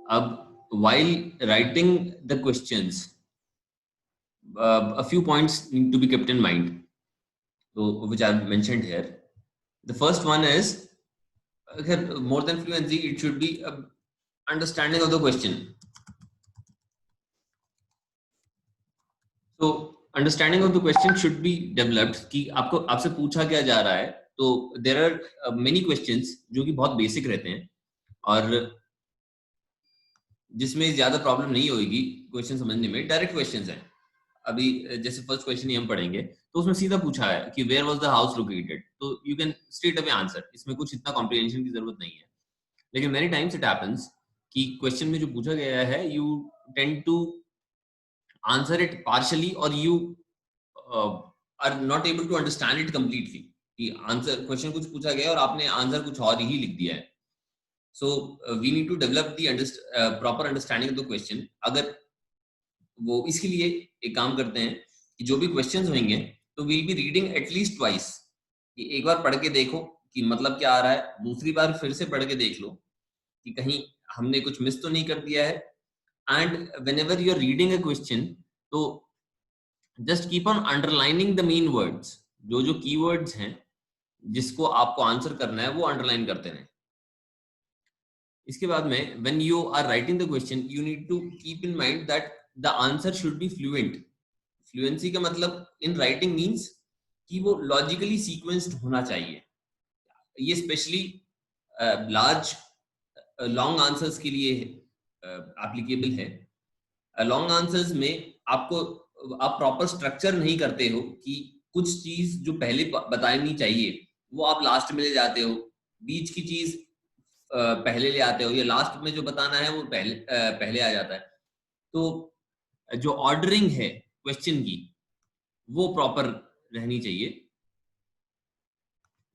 अब while writing the questions, a few points need to be kept in mind, so which I've mentioned here. The first one is, more than fluency, it should be a understanding of the question. So understanding of the question should be developed कि आपसे पूछा क्या जा रहा है. तो there are many questions जो कि बहुत बेसिक रहते हैं और जिसमें ज्यादा प्रॉब्लम नहीं होगी क्वेश्चन समझने में. डायरेक्ट क्वेश्चंस हैं. अभी जैसे फर्स्ट क्वेश्चन ही हम पढ़ेंगे तो उसमें सीधा पूछा है कि where was the house located, तो you can straight away answer. इसमें कुछ इतना कॉम्प्रिहेंशन की जरूरत नहीं है. लेकिन मेनी टाइम्स इट हैपेंस कि क्वेश्चन में जो पूछा गया है you tend to answer it partially और you are not able to understand it completely. कि आंसर क्वेश्चन कुछ पूछा गया और आपने आंसर कुछ और ही लिख दिया है. So we need to develop the proper understanding of the question. अगर वो इसके लिए एक काम करते हैं कि जो भी क्वेश्चंस होंगे तो we'll be reading at least twice. कि एक बार पढ़ के देखो कि मतलब क्या आ रहा है, दूसरी बार फिर से पढ़ के देख लो कि कहीं हमने कुछ मिस तो नहीं कर दिया है. And whenever you are reading a question, तो just keep on underlining the main words. जो keywords हैं जिसको आपको आंसर करना है वो अंडरलाइन करते रहें. इसके बाद में when you are writing the question you need to keep in mind that the answer should be fluent. Fluency का मतलब in writing means कि वो logically sequenced होना चाहिए. ये स्पेशली लार्ज लॉन्ग आंसर्स के लिए एप्लीकेबल है. लॉन्ग आंसर्स में आप प्रॉपर स्ट्रक्चर नहीं करते हो कि कुछ चीज जो पहले बतानी चाहिए वो आप लास्ट में ले जाते हो, बीच की चीज पहले ले आते हो, या लास्ट में जो बताना है वो पहले आ जाता है. तो जो ऑर्डरिंग है क्वेश्चन की वो प्रॉपर रहनी चाहिए.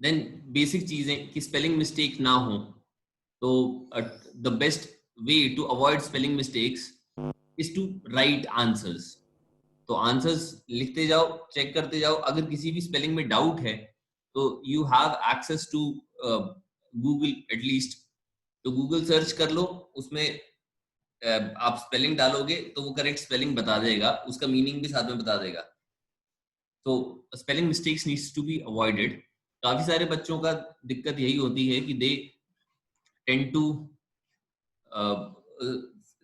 देन बेसिक चीजें कि स्पेलिंग मिस्टेक ना हो. तो the best way to avoid spelling mistakes is to write answers. तो आंसर्स लिखते जाओ, चेक करते जाओ. अगर किसी भी स्पेलिंग में डाउट है तो you have access to Google at least. तो गूगल सर्च कर लो, उसमें आप स्पेलिंग डालोगे तो वो करेक्ट स्पेलिंग बता देगा, उसका मीनिंग भी साथ में बता देगा. तो spelling mistakes needs to be avoided. काफी सारे बच्चों का दिक्कत यही होती है कि they tend to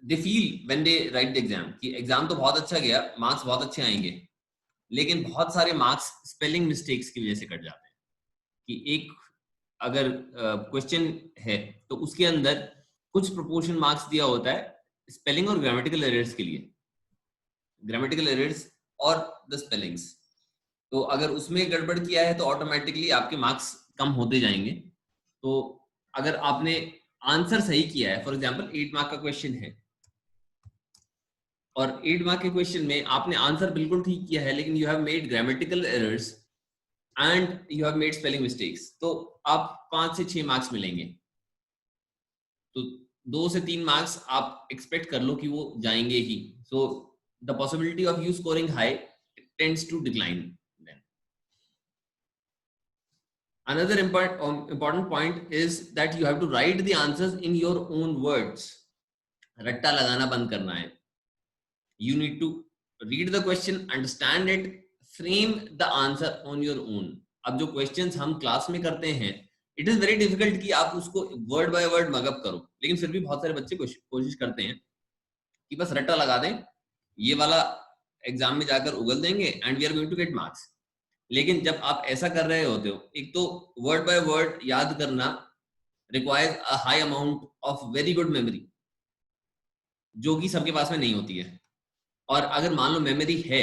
they feel when they write the exam कि एग्जाम तो बहुत अच्छा गया, मार्क्स बहुत अच्छे आएंगे, लेकिन बहुत सारे मार्क्स स्पेलिंग मिस्टेक्स की वजह से कट जाते हैं. कि एक अगर क्वेश्चन है तो उसके अंदर कुछ प्रोपोर्शन मार्क्स दिया होता है स्पेलिंग और ग्रामेटिकल एरर्स के लिए, ग्रामेटिकल एरर्स और द स्पेलिंग्स. तो अगर उसमें गड़बड़ किया है तो ऑटोमेटिकली आपके मार्क्स कम होते जाएंगे. तो अगर आपने आंसर सही किया है, फॉर एग्जांपल 8 मार्क का क्वेश्चन है और 8 मार्क के क्वेश्चन में आपने आंसर बिल्कुल ठीक किया है लेकिन you have made grammatical errors and you have made spelling mistakes, तो आप 5 से 6 मार्क्स मिलेंगे. तो 2 से 3 मार्क्स आप एक्सपेक्ट कर लो कि वो जाएंगे ही. So the possibility of you scoring high tends to decline. Another important point is that you have to write the answers in your own words. रट्टा लगाना बंद करना है. You need to read the question, understand it, frame the answer on your own. अब जो questions हम class में करते हैं, it is very difficult कि आप उसको word by word मगअप करो, लेकिन फिर भी बहुत सारे बच्चे कोशिश करते हैं कि बस रट्टा लगा दें, ये वाला एग्जाम में जाकर उगल देंगे and we are going to get marks. लेकिन जब आप ऐसा कर रहे होते हो, एक तो वर्ड बाय वर्ड याद करना requires a high amount of very good memory, जो कि सबके पास में नहीं होती है. और अगर मान लो मेमोरी है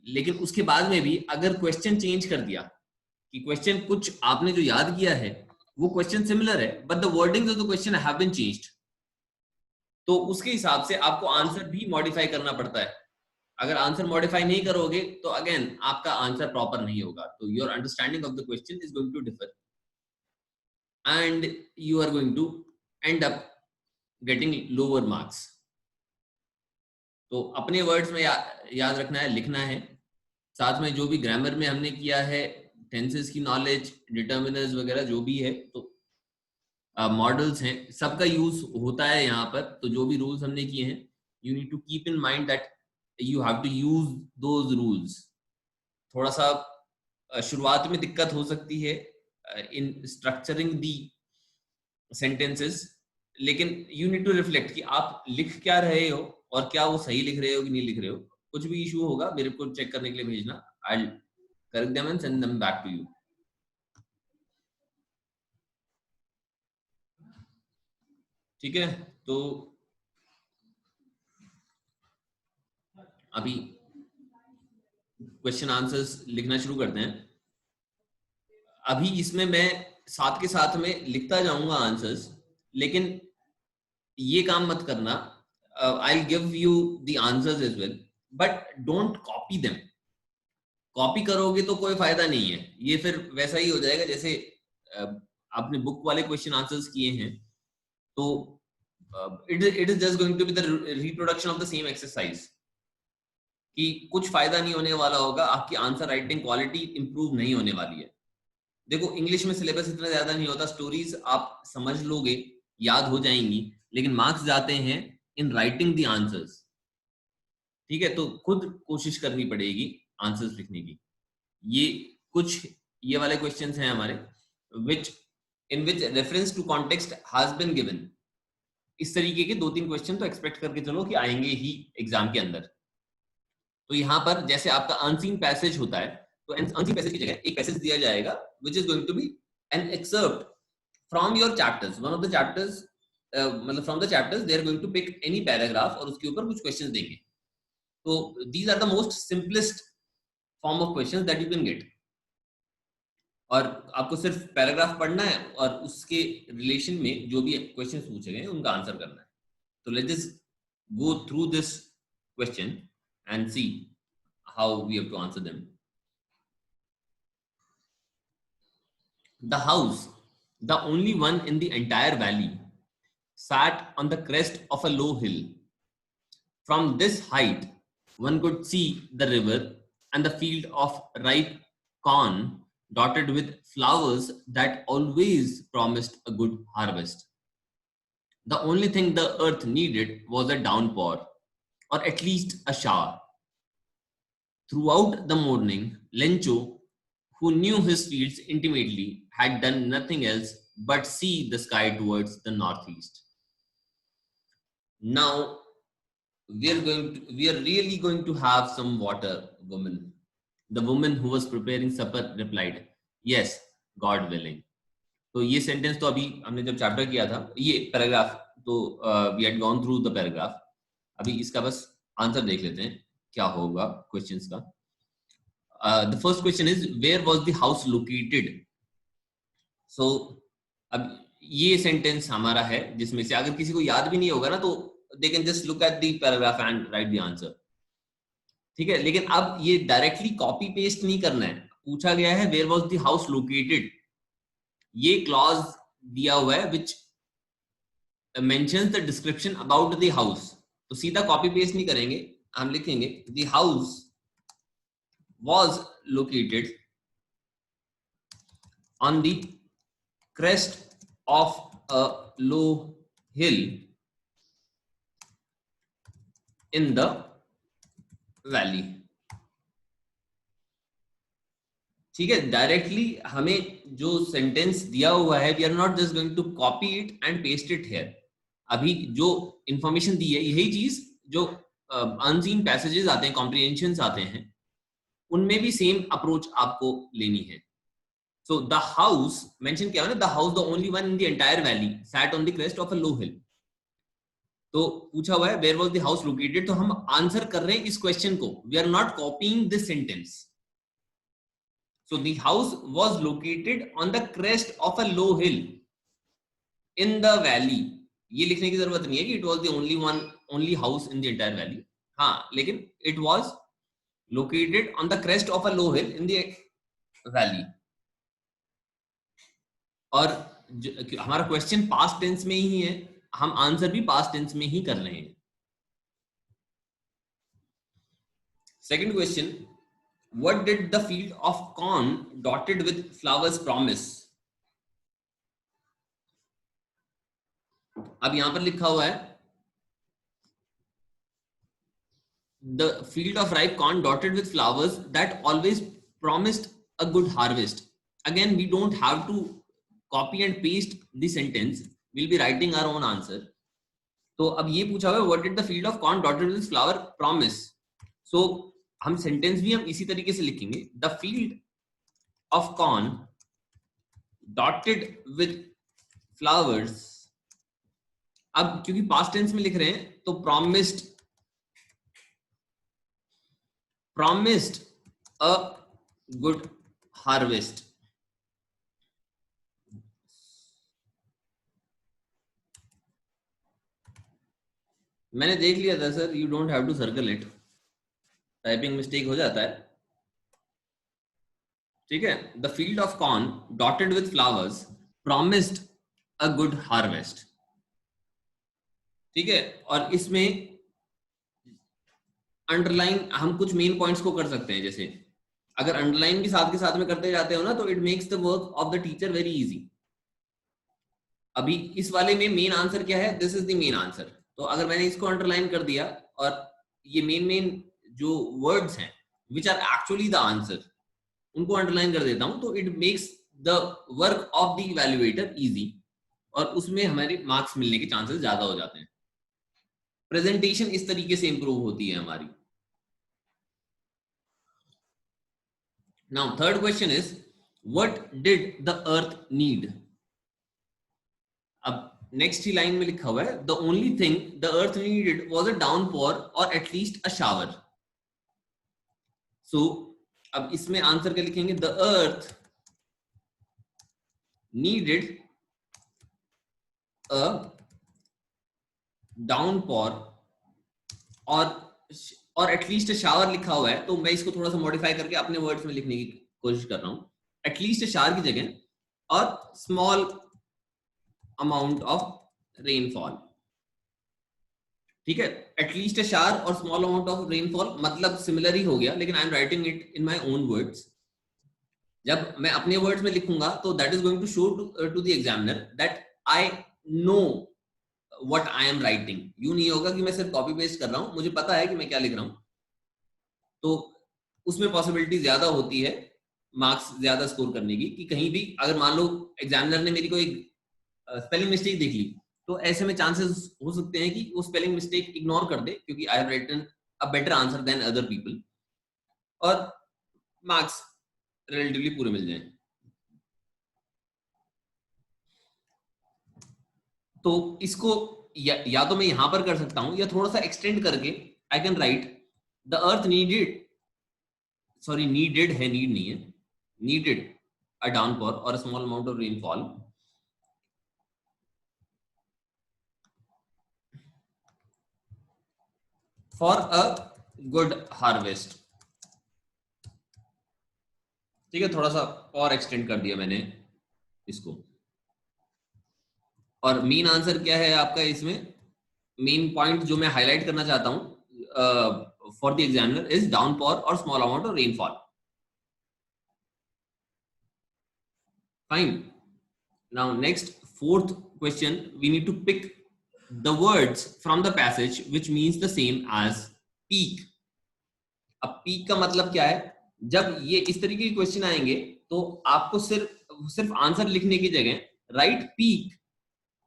लेकिन उसके बाद में भी अगर क्वेश्चन चेंज कर दिया कि क्वेश्चन कुछ आपने जो याद किया है वो क्वेश्चन सिमिलर है but the wordings of the question have been changed, तो उसके हिसाब से आपको आंसर भी मॉडिफाई करना पड़ता है. अगर आंसर मॉडिफाई नहीं करोगे तो अगेन आपका आंसर प्रॉपर नहीं होगा. तो your understanding of the question is going to differ and you are going to end up getting lower marks. तो अपने वर्ड्स में याद रखना है, लिखना है. साथ में जो भी ग्रामर में हमने किया है, टेंसेस की नॉलेज, डिटर्मिनर्स वगैरह जो भी है, तो मॉडल्स हैं, सबका यूज होता है यहाँ पर। तो जो भी रूल्स हमने किए हैं, you need to keep in mind that you have to use those rules. थोड़ा सा शुरुआत में दिक्कत हो सकती है इन स्ट्रक्चरिंग दी सेंटेंसेस, लेकिन यू नीड टू रिफ्लेक्ट कि आप लिख क्या रहे हो और क्या वो सही लिख रहे हो कि नहीं लिख रहे हो। कुछ भी इशू होगा मेरे को चेक करने के लिए भेजना, I correct them and send them back to you. ठीक है, तो अभी क्वेश्चन आंसर्स लिखना शुरू करते हैं। अभी इसमें मैं साथ के साथ में लिखता जाऊंगा आंसर्स, लेकिन ये काम मत करना। I give you the answers as well, but don't copy them. Copy करोगे तो कोई फायदा नहीं है, ये फिर वैसा ही हो जाएगा जैसे आपने बुक वाले क्वेश्चन आंसर्स किए हैं, तो it is just going to be the reproduction of the same exercise, कि कुछ फायदा नहीं होने वाला होगा, आपकी आंसर राइटिंग क्वालिटी इंप्रूव नहीं होने वाली है। देखो इंग्लिश में सिलेबस इतना ज्यादा नहीं होता, स्टोरीज आप समझ लोगे, याद हो जाएंगी, लेकिन मार्क्स जाते हैं इन राइटिंग द आंसर्स। ठीक है, तो खुद कोशिश करनी पड़ेगी आंसर्स लिखने की। ये कुछ ये वाले क्वेश्चंस हैं हमारे, which in which reference to context has been given. इस तरीके के 2-3 क्वेश्चन तो एक्सपेक्ट करके चलो कि आएंगे ही एग्जाम के अंदर। तो यहाँ पर जैसे आपका अनसीन पैसेज होता है, तो अनसीन पैसेज की जगह एक पैसेज दिया जाएगा which is going to be an excerpt from your chapters, one of the chapters, मतलब from the chapters they are going to pick any paragraph और उसके ऊपर कुछ क्वेश्चंस देंगे। तो these are the most simplest form of questions that you can get, और आपको सिर्फ पैराग्राफ पढ़ना है और उसके रिलेशन में जो भी क्वेश्चन पूछे गए उनका आंसर करना है। तो let us go through this question and see how we have to answer them. The house, the only one in the entire valley, sat on the crest of a low hill. From this height, one could see the river and the field of ripe corn dotted with flowers that always promised a good harvest. The only thing the earth needed was a downpour, or at least a shower. Throughout the morning, Lencho, who knew his fields intimately, had done nothing else but see the sky towards the northeast. Now, we are really going to have some water, woman. The woman who was preparing supper replied, yes, God willing. तो ये sentence तो अभी हमने जब chapter किया था, ये paragraph तो we had gone through the paragraph. अभी इसका बस आंसर देख लेते हैं क्या होगा क्वेश्चंस का। The first question is, where was the house located? So अब ये सेंटेंस हमारा है जिसमें से अगर किसी को याद भी नहीं होगा ना, तो they can just look at the paragraph and write the answer. ठीक है, लेकिन अब ये डायरेक्टली कॉपी पेस्ट नहीं करना है। पूछा गया है where was the house located, ये क्लॉज दिया हुआ है which mentions the description about the house। तो सीधा कॉपी पेस्ट नहीं करेंगे, हम लिखेंगे the house was located on the crest of a low hill in the valley। ठीक है, डायरेक्टली हमें जो सेंटेंस दिया हुआ है, we are not just going to copy it and paste it here. अभी जो इंफॉर्मेशन दी है यही चीज जो अनसीन पैसेजेस आते हैं, कॉम्प्रिहेंशंस आते हैं, उनमें भी सेम अप्रोच आपको लेनी है। So the house mention क्या है ना, the house the only one in the entire valley sat on the crest of a low hill। तो पूछा हुआ है where was the house located, तो हम आंसर कर रहे हैं इस क्वेश्चन को, we are not copying this sentence। So the house was located on the crest of a low hill in the valley। ये लिखने की जरूरत नहीं है कि it was the only house in the entire valley। हाँ, लेकिन it was located on the crest of a low hill in the valley। और हमारा क्वेश्चन पास्ट टेंस में ही है, हम आंसर भी पास्ट टेंस में ही कर रहे हैं। Second question, what did the field of corn dotted with flowers promise? अब यहां पर लिखा हुआ है the field of ripe corn dotted with flowers that always promised a good harvest. Again, we don't have to copy and paste the sentence. We'll be writing our own answer. तो अब ये पूछा हुआ है what did the field of corn dotted with flower promise? So हम sentence भी हम इसी तरीके से लिखेंगे, the field of corn dotted with flowers. अब क्योंकि पास्ट टेंस में लिख रहे हैं तो promised a good harvest. मैंने देख लिया था sir, you don't have to circle it, typing mistake हो जाता है, ठीक है. The field of corn dotted with flowers promised a good harvest, ठीक है. और इसमें अंडरलाइन हम कुछ मेन पॉइंट्स को कर सकते हैं, जैसे अगर अंडरलाइन भी साथ के साथ में करते जाते हो ना तो it makes the work of the teacher very easy. अभी इस वाले में मेन आंसर क्या है, this is the main answer. तो अगर मैंने इसको अंडरलाइन कर दिया और ये मेन जो वर्ड्स हैं which are actually the answer उनको अंडरलाइन कर देता हूं, तो it makes the work of the evaluator easy और उसमें हमारे मार्क्स मिलने के चांसेस ज्यादा हो जाते हैं. प्रेजेंटेशन इस तरीके से इंप्रूव होती है हमारी. Now third question is what did the earth need. अब नेक्स्ट ही लाइन में लिखा हुआ है the only thing the earth needed was a downpour और एटलीस्ट अ शावर. सो अब इसमें आंसर क्या लिखेंगे, the earth needed a downpour और एटलीस्ट अ शावर लिखा हुआ है, तो मैं इसको थोड़ा सा मॉडिफाई करके अपने वर्ड्स में लिखने की कोशिश कर रहा हूं. एटलीस्ट शावर की जगह और स्मॉल अमाउंट ऑफ रेनफॉल, ठीक है. एटलीस्ट अ शावर और स्मॉल अमाउंट ऑफ रेनफॉल मतलब सिमिलर ही हो गया, लेकिन I am writing it in my own words. जब मैं अपने वर्ड्स में लिखूंगा तो that is going to show to the examiner that I know what I am writing. यू नहीं होगा कि मैं सिर्फ कॉपी पेस्ट कर रहा हूं, मुझे पता है कि मैं क्या लिख रहा हूं. तो उसमें पॉसिबिलिटी ज्यादा होती है मार्क्स ज्यादा स्कोर करने की, कि कहीं भी अगर मान लो एग्जामिनर ने मेरी कोई स्पेलिंग मिस्टेक देख ली तो ऐसे में चांसेस हो सकते हैं कि वो स्पेलिंग मिस्टेक इग्नोर कर दे क्योंकि I have written a better answer than other people और मार्क्स रिलेटिवली पूरे मिल जाएं. तो इसको या तो मैं यहां पर कर सकता हूं या थोड़ा सा एक्सटेंड करके I can write the earth needed, sorry needed है, नीड नहीं है, नीडेड अ डाउनपोर और a small amount of rainfall for a good harvest. ठीक है, थोड़ा सा और एक्सटेंड कर दिया मैंने इसको. और मेन आंसर क्या है आपका, इसमें मेन पॉइंट जो मैं हाईलाइट करना चाहता हूं for the examiner is downpour और small amount of rainfall. Fine. Now next fourth question, we need to pick the words from the passage which means the same as peak. अब peak का मतलब क्या है, जब ये इस तरीके के क्वेश्चन आएंगे तो आपको सिर्फ आंसर लिखने की जगह write peak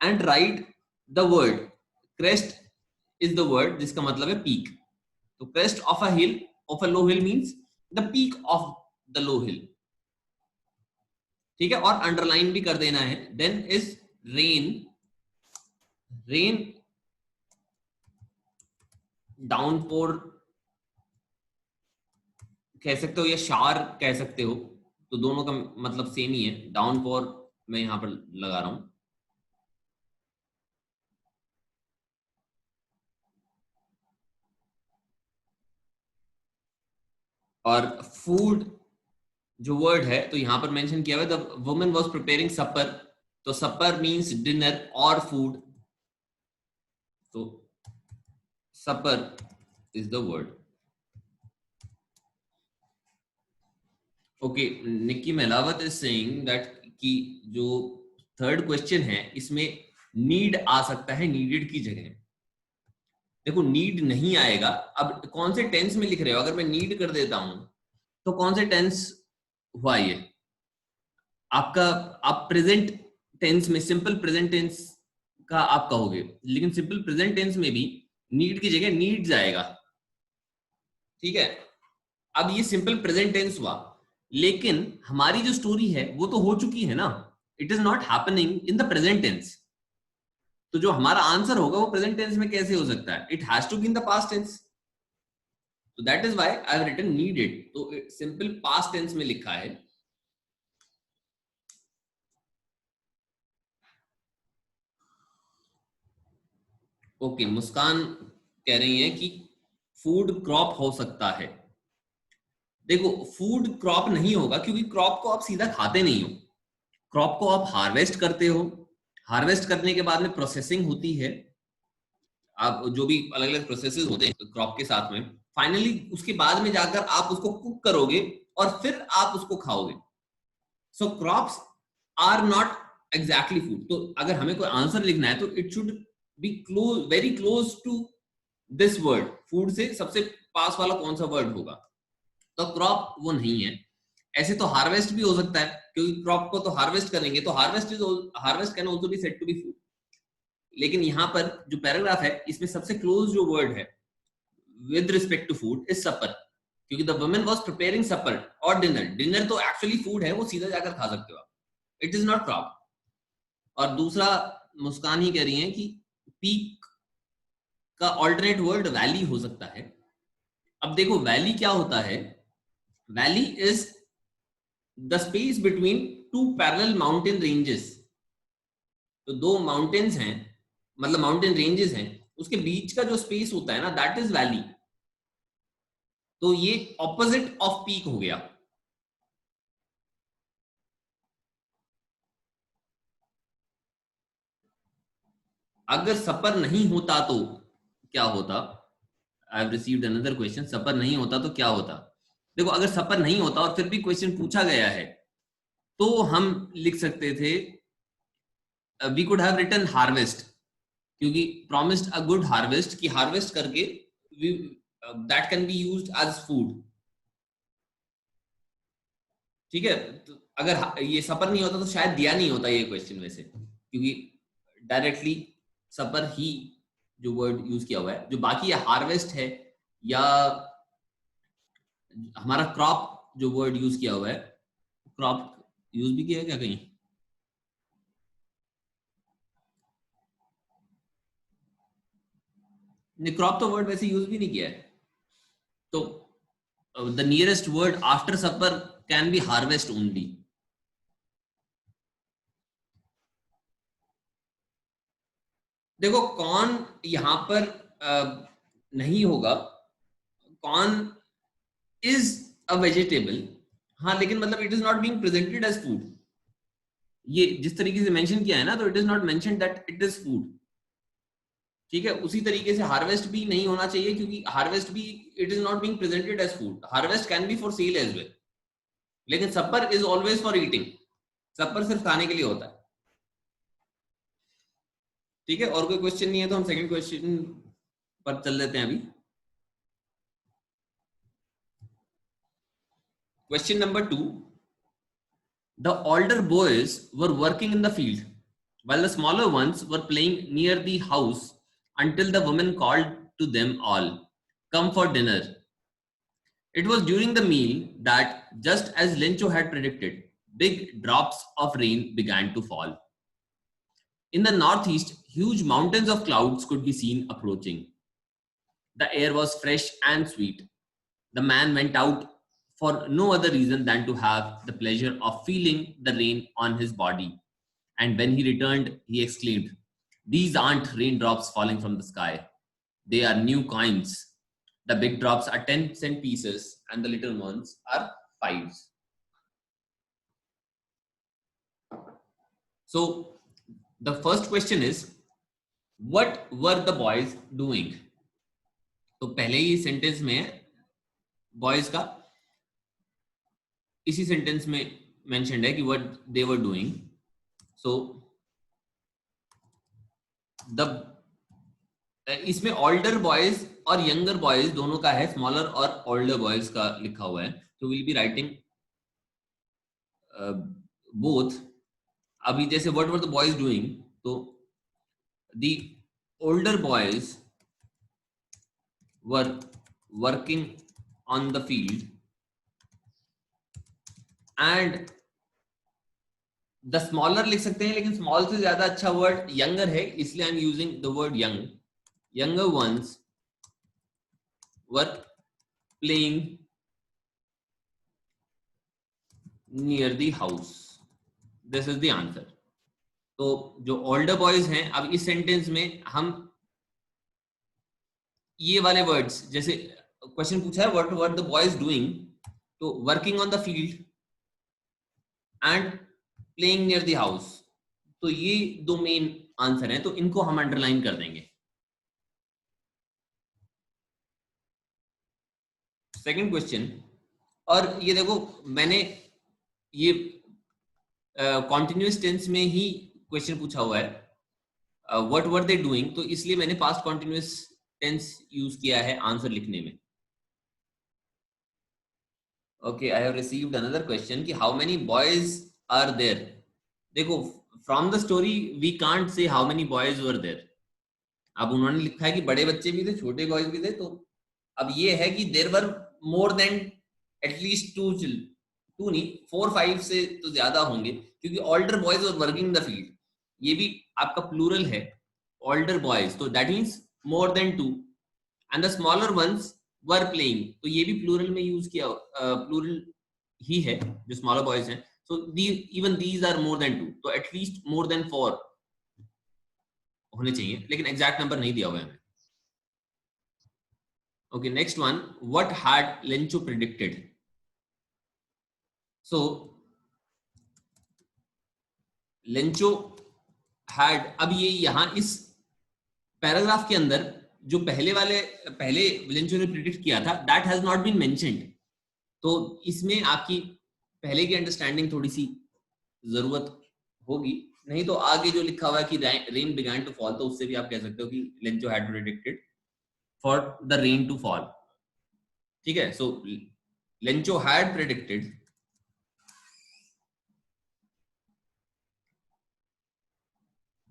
and write the word crest is the word जिसका मतलब है पीक. तो crest of a hill, of a low hill means the peak of the low hill, ठीक है. और अंडरलाइन भी कर देना है. Then is rain, rain downpour कह सकते हो या शार कह सकते हो, तो दोनों का मतलब सेम ही है. डाउनपोर मैं यहां पर लगा रहा हूं. और फूड जो वर्ड है तो यहां पर मेंशन किया हुआ है the woman was preparing supper, तो सपर मींस डिनर और फूड, तो supper is the word. Okay, Nikki Melawat is saying that कि जो थर्ड क्वेश्चन है इसमें नीड आ सकता है नीडेड की जगह। देखो नीड नहीं आएगा। अब कौन से टेंस में लिख रहे हो? अगर मैं नीड कर देता हूं तो कौन से टेंस हुआ ये आपका? आप प्रेजेंट टेंस में सिंपल प्रेजेंट टेंस का आप कहोगे, लेकिन सिंपल प्रेजेंट टेंस में भी नीड की जगह नीड्स आएगा। ठीक है, अब ये सिंपल प्रेजेंट टेंस हुआ, लेकिन हमारी जो स्टोरी है वो तो हो चुकी है ना। It is not happening in the present tense. तो जो हमारा आंसर होगा वो प्रेजेंट टेंस में कैसे हो सकता है? It has to be in the past tense. तो that is why I have written needed. तो सिंपल पास्ट टेंस में लिखा है। ओके, मुस्कान कह रही है कि फूड क्रॉप हो सकता है। देखो, फूड क्रॉप नहीं होगा क्योंकि क्रॉप को आप सीधा खाते नहीं हो। क्रॉप को आप हार्वेस्ट करते हो। हार्वेस्ट करने के बाद में प्रोसेसिंग होती है। आप जो भी अलग अलग प्रोसेसेस होते हैं क्रॉप के साथ में, फाइनली उसके बाद में जाकर आप उसको कुक करोगे और फिर आप उसको खाओगे। So crops are not exactly food. तो अगर हमें कोई आंसर लिखना है तो it should be close, very close to this word. Food से सबसे पास वाला कौन सा वर्ड होगा? तो क्रॉप वो नहीं है। ऐसे तो हार्वेस्ट भी हो सकता है, क्योंकि क्रॉप को तो हार्वेस्ट करेंगे, तो harvest can also be said to be food. लेकिन यहां पर जो पैराग्राफ है इसमें सबसे क्लोज जो वर्ड है with respect to food is supper, क्योंकि the women was preparing supper और डिनर। डिनर तो एक्चुअली फूड है, वो सीधा जाकर खा सकते हो आप। It is not crop. और दूसरा, मुस्कान ही कह रही है कि पीक का ऑल्टरनेट वर्ड वैली हो सकता है। अब देखो, वैली क्या होता है? Valley is the space between two parallel mountain ranges. तो दो माउंटेन्स हैं, मतलब माउंटेन रेंजेस हैं, उसके बीच का जो स्पेस होता है ना, दैट इज वैली। तो ये ऑपोजिट ऑफ पीक हो गया। अगर सपर नहीं होता तो क्या होता? I have received another question, supper नहीं होता तो क्या होता? देखो, अगर सपर नहीं होता और फिर भी क्वेश्चन पूछा गया है तो हम लिख सकते थे, we could have written harvest, क्योंकि प्रॉमिस्ड अ गुड हार्वेस्ट, की हार्वेस्ट करके that can be used as food. ठीक है, तो अगर ये सपर नहीं होता तो शायद दिया नहीं होता ये क्वेश्चन वैसे, क्योंकि डायरेक्टली सपर ही जो वर्ड यूज किया हुआ है। जो बाकी है हार्वेस्ट है, या हमारा क्रॉप जो वर्ड यूज किया हुआ है, क्रॉप यूज भी किया है क्या कहीं? नहीं, क्रॉप तो वर्ड वैसे यूज भी नहीं किया है। तो the nearest word after supper can be harvest only. देखो, कौन यहां पर नहीं होगा। कौन इज अ वेजिटेबल, हाँ, लेकिन मतलब it is not being presented as food. ये जिस तरीके से मेंशन किया है ना, तो it is not mention that it is food. ठीक है, उसी तरीके से हार्वेस्ट भी नहीं होना चाहिए, क्योंकि हार्वेस्ट भी it is not being presented as food. Harvest can be for sale as well, लेकिन supper is always for eating. Supper सिर्फ खाने के लिए होता है। ठीक है, और कोई क्वेश्चन नहीं है तो हम सेकंड क्वेश्चन पर चल लेते हैं अभी। Question number 2। The older boys were working in the field, while the smaller ones were playing near the house until the woman called to them all, "Come for dinner." It was during the meal that, just as Lencho had predicted, big drops of rain began to fall. In the northeast, huge mountains of clouds could be seen approaching. The air was fresh and sweet. The man went out for no other reason than to have the pleasure of feeling the rain on his body. And when he returned, he exclaimed, "These aren't raindrops falling from the sky. They are new coins. The big drops are 10-cent pieces, and the little ones are fives." So, the first question is, what were the boys doing? तो पहले ही sentence में है boys का, इसी sentence में mentioned है कि what they were doing. So the इसमें ओल्डर बॉयज और यंगर बॉयज दोनों का है, स्मॉलर और ओल्डर बॉयज का लिखा हुआ है, तो विल बी राइटिंग बोथ। अभी जैसे what were the boys doing, तो the older boys were working on the field and the smaller लिख सकते हैं, लेकिन स्मॉल से ज्यादा अच्छा वर्ड यंगर है, इसलिए I am using the word young. Younger once were playing near the house, this is the answer. तो जो ओल्डर बॉयज हैं, अब इस सेंटेंस में हम ये वाले वर्ड्स, जैसे क्वेश्चन पूछा है what were the boys doing, तो working on the field and playing near the house, तो ये दो मेन आंसर हैं, तो इनको हम अंडरलाइन कर देंगे। सेकंड क्वेश्चन, और ये देखो मैंने ये कॉन्टिन्यूअस टेंस में ही क्वेश्चन पूछा हुआ है, व्हाट वर दे डूइंग, तो इसलिए मैंने पास्ट कॉन्टिन्यूअस टेंस यूज किया है आंसर लिखने में। Okay, I have received another question कि how many boys are there. देखो, from the story we can't say how many boys were there. अब उन्होंने लिखा है कि बड़े बच्चे भी थे, छोटे बॉयज भी थे, तो अब ये है कि there were more than at least two children, two नहीं 4-5 से तो ज्यादा होंगे, क्योंकि older boys were working the field, ये भी आपका प्लूरल है, ऑल्डर बॉयज, तो that means more than 2, and the smaller ones were playing, तो ये भी प्लूरल में यूज किया, प्लूरल ही है जो स्मॉलर बॉयज हैं, so even these are more than 2, तो एटलीस्ट मोर देन 4 होने चाहिए, लेकिन एग्जैक्ट नंबर नहीं दिया हुआ है हमें। Okay, next one. What had Lencho predicted? So, Lencho had, अब ये यहां इस पैराग्राफ के अंदर जो पहले लेंचो ने प्रिडिक्ट किया था, that has not been mentioned, तो इसमें आपकी पहले की अंडरस्टैंडिंग थोड़ी सी जरूरत होगी, नहीं तो आगे जो लिखा हुआ है कि रेन बिगैन टू फॉल, तो उससे भी आप कह सकते हो कि Lencho had predicted for the rain to fall. ठीक है, so Lencho had predicted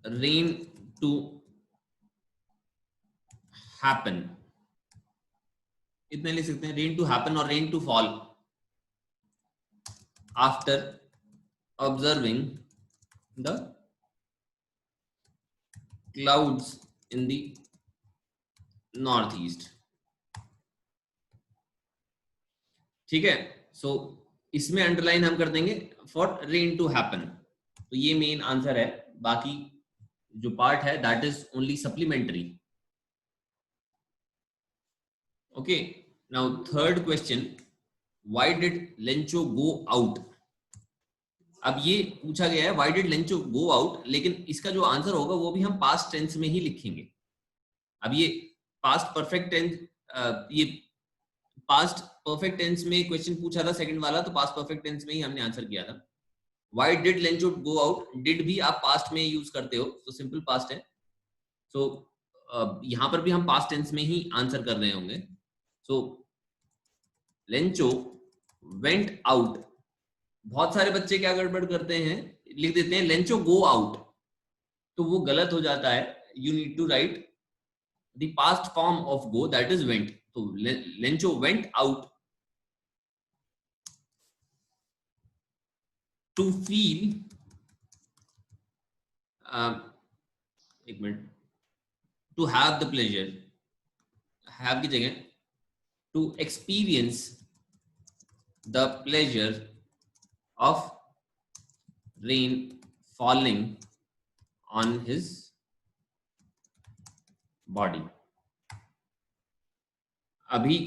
rain to happen, इतने लिख सकते हैं, rain to happen और rain to fall after observing the clouds in the northeast। ठीक है, सो इसमें अंडरलाइन हम कर देंगे फॉर रेन टू हैपन, तो ये मेन आंसर है, बाकी जो पार्ट है that is only supplementary. Okay, now third question, why did Lencho go out. अब ये पूछा गया है why did Lencho go out, लेकिन इसका जो आंसर होगा वो भी हम पास्ट टेंस में ही लिखेंगे। अब ये पास्ट परफेक्ट टेंस, ये पास्ट परफेक्ट टेंस में क्वेश्चन पूछा था सेकंड वाला, तो पास्ट परफेक्ट टेंस में ही हमने आंसर किया था। Why did Lencho go out, did भी आप पास्ट में यूज करते हो, तो सिंपल पास्ट है, सो यहां पर भी हम पास्ट टेंस में ही आंसर कर रहे होंगे। सो लेंचो वेंट आउट, बहुत सारे बच्चे क्या गड़बड़ करते हैं, लिख देते हैं लेंचो गो आउट, तो वो गलत हो जाता है, you need to write the past form of go, that is went, तो Lencho went out to feel, एक minute, to have the pleasure, have की जगह to experience the pleasure of rain falling on his body. अभी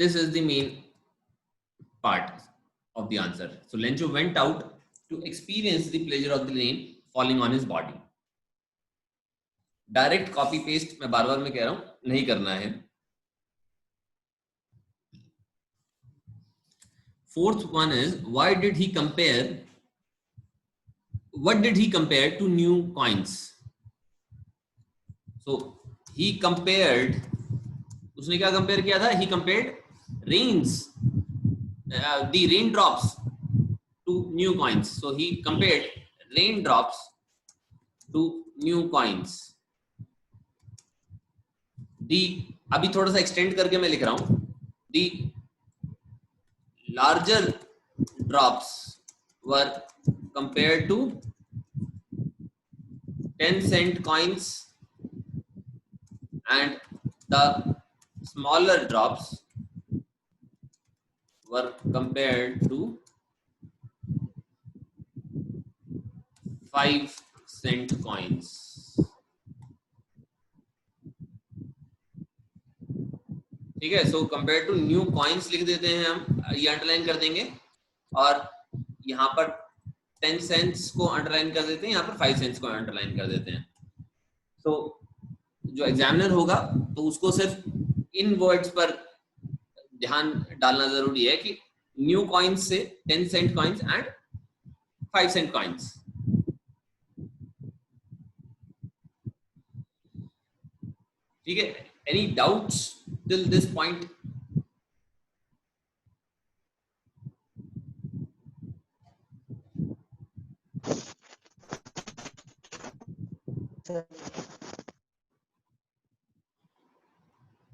this is the main part of the answer. So Lencho went out to experience the pleasure of the rain falling on his body. Direct copy paste मैं बार बार मैं कह रहा हूं नहीं करना है। Fourth one is why did he compare what did he compare to new coins? So he compared, उसने क्या कंपेयर किया था? He compared rains, the raindrops to new coins. So he compared raindrops to new coins. The, अभी थोड़ा सा extend करके मैं लिख रहा हूं, the larger drops were compared to 10-cent coins and the smaller drops were compared to 5-cent coins. ठीक है, so compare to new coins लिख देते हैं हम, ये अंडरलाइन कर देंगे, और यहाँ पर 10 सेंट्स को अंडरलाइन कर देते हैं, यहाँ पर 5 सेंट्स को अंडरलाइन कर देते हैं. सो जो एग्जामिनर होगा तो उसको सिर्फ इन वर्ड्स पर ध्यान डालना जरूरी है कि न्यू कॉइन्स से 10 cent coins and 5 cent coins. ठीक है, any doubts till this point?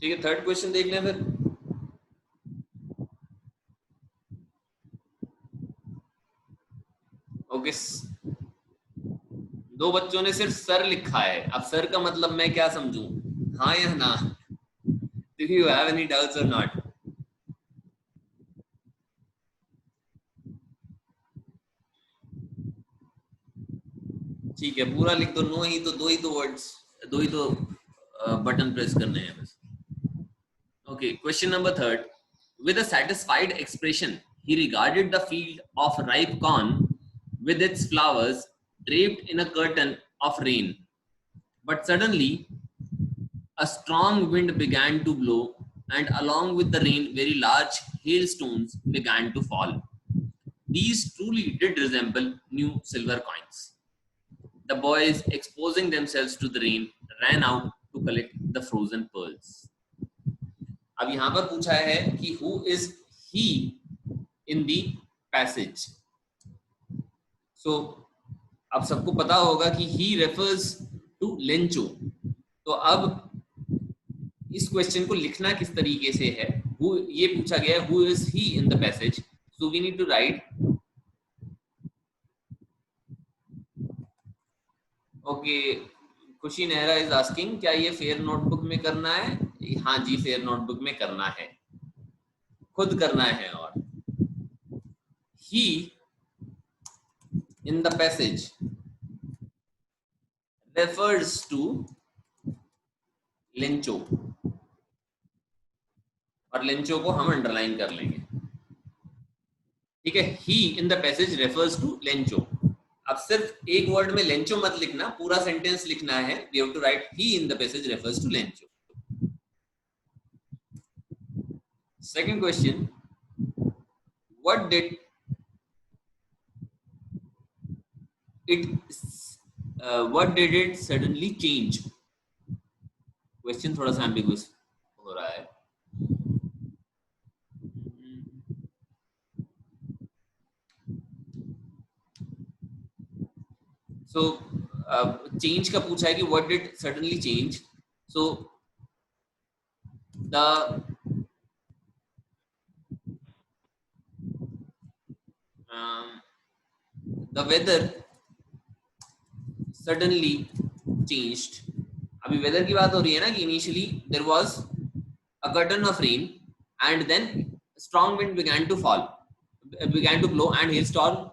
ठीक है, थर्ड क्वेश्चन देख लें फिर. ओके, दो बच्चों ने सिर्फ सर लिखा है. अब सर का मतलब मैं क्या समझूं, हाँ या ना? Do you have any doubts or not? ठीक है, पूरा लिख दो. नो ही तो दो ही तो वर्ड्स, दो ही तो बटन प्रेस करने हैं बस. Okay, question number third. With a satisfied expression, he regarded the field of ripe corn with its flowers draped in a curtain of rain. But suddenly, a strong wind began to blow, and along with the rain, very large hailstones began to fall. These truly did resemble new silver coins. The boys, exposing themselves to the rain, ran out to collect the frozen pearls. अब यहां पर पूछा है कि who is he in the passage. So अब सबको पता होगा कि he refers to Lencho. तो अब इस क्वेश्चन को लिखना किस तरीके से है, ये पूछा गया है who is he in the passage. So we need to write, okay, खुशी नेहरा इज आस्किंग क्या ये फेयर नोटबुक में करना है? हाँ जी, फेयर नोटबुक में करना है, खुद करना है. और he in the passage refers to Lencho, और लेंचो को हम अंडरलाइन कर लेंगे. ठीक है, he in the passage refers to Lencho. अब सिर्फ एक वर्ड में लेंचो मत लिखना, पूरा सेंटेंस लिखना है. we have to write he in the passage refers to Lencho. Second question, what did it suddenly change? Question थोड़ा सा एम्बिगुअस हो रहा है. So change का पूछा है कि what did suddenly change. So the weather suddenly changed. अभी वेदर की बात हो रही है ना कि initially there was a curtain of rain and then strong wind began to blow and hailstorm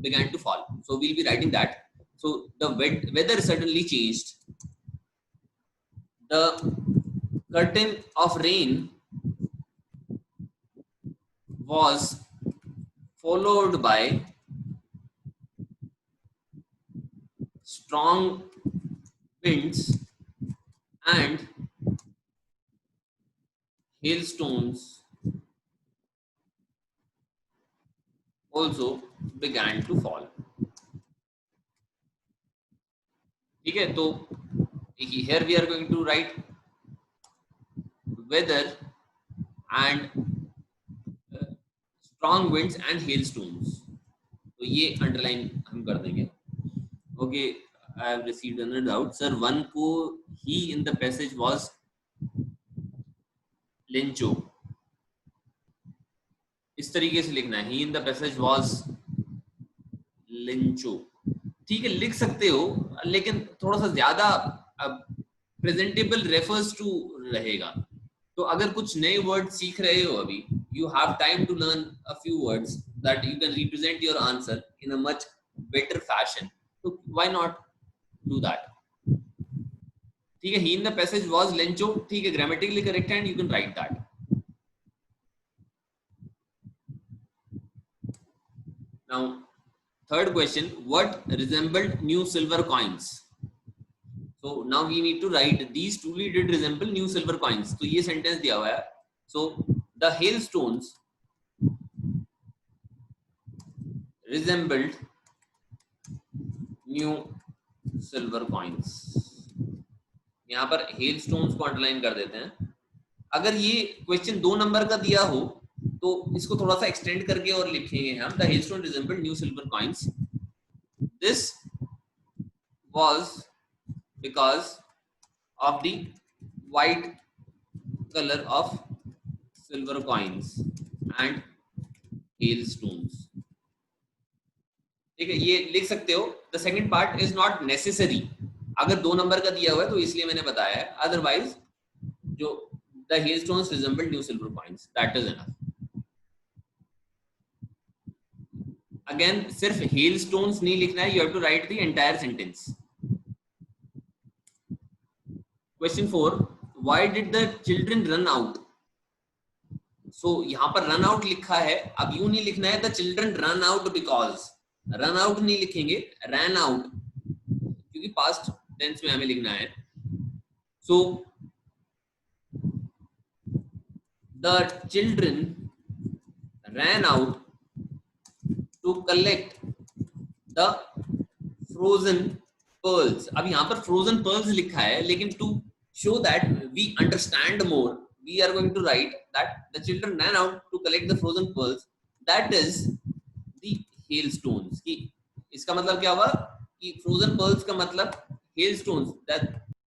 began to fall. So we'll be writing that. So the weather suddenly changed. The curtain of rain was followed by strong winds and hailstones also began to fall. ठीक है, तो here we are going to write weather and strong winds and hailstones, तो ये underline हम कर देंगे. Okay, I have received another doubt. Sir, one को he in the passage was Lencho, इस तरीके से लिखना है, he in the passage was Lencho. ठीक है, लिख सकते हो, लेकिन थोड़ा सा ज्यादा प्रेजेंटेबल रेफर्स टू रहेगा. तो अगर कुछ नए वर्ड सीख रहे हो अभी, you have time to learn a few words that you can represent your answer in a much better fashion, तो व्हाई नॉट डू दैट. ठीक है, he in the passage was Lencho, ठीक है, ग्रामेटिकली करेक्ट है and you can write that. Now third question, what resembled new silver coins? So now we need to write these truly did resemble new silver coins. तो ये sentence दिया हुआ है. So the hailstones resembled new silver coins. यहाँ पर hailstones को underline कर देते हैं. अगर ये question 2 नंबर का दिया हो तो इसको थोड़ा सा एक्सटेंड करके और लिखेंगे हम. The hailstone resembled new silver coins. This was because of the white color of silver coins and hailstones. ठीक है, ये लिख सकते हो. The second part is not necessary. अगर 2 नंबर का दिया हुआ है तो इसलिए मैंने बताया है. Otherwise, जो the hailstones resemble new silver coins, that is enough. Again, सिर्फ hailstones नहीं लिखना है. You have to write the entire sentence. Question 4. Why did the children run out? So यहाँ पर run out लिखा है. अब यूं नहीं लिखना है the children run out because. Run out नहीं लिखेंगे, ran out, क्योंकि past tense में हमें लिखना है. So the children ran out to collect the frozen pearls. अब यहाँ पर frozen pearls लिखा है, लेकिन to show that we understand more, we are going to write that the children ran out to collect the frozen pearls. That is the hailstones. कि इसका मतलब क्या हुआ कि frozen pearls का मतलब hailstones, that